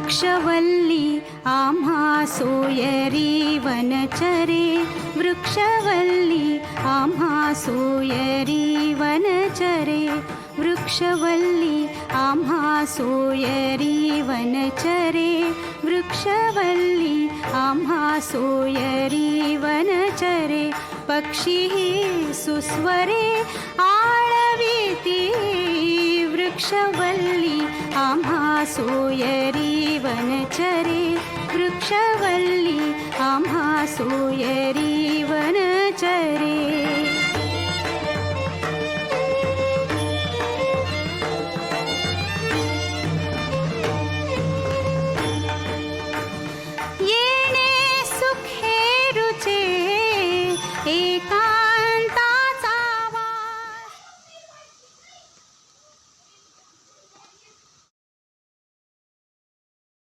वृक्षवल्ली आम्हा सोयरी वनचरे, वृक्षवल्ली आम्हा सोयरी वनचरे, वृक्षवल्ली आम्हा सोयरी वनचरे, वृक्षवल्ली आम्हा सोयरी वनचरे. पक्षी सुस्वरे आळविती, वृक्षवल्ली आम्हा सोयरी वनचरे, वृक्षवल्ली आम्हा सोयरी वनचरे.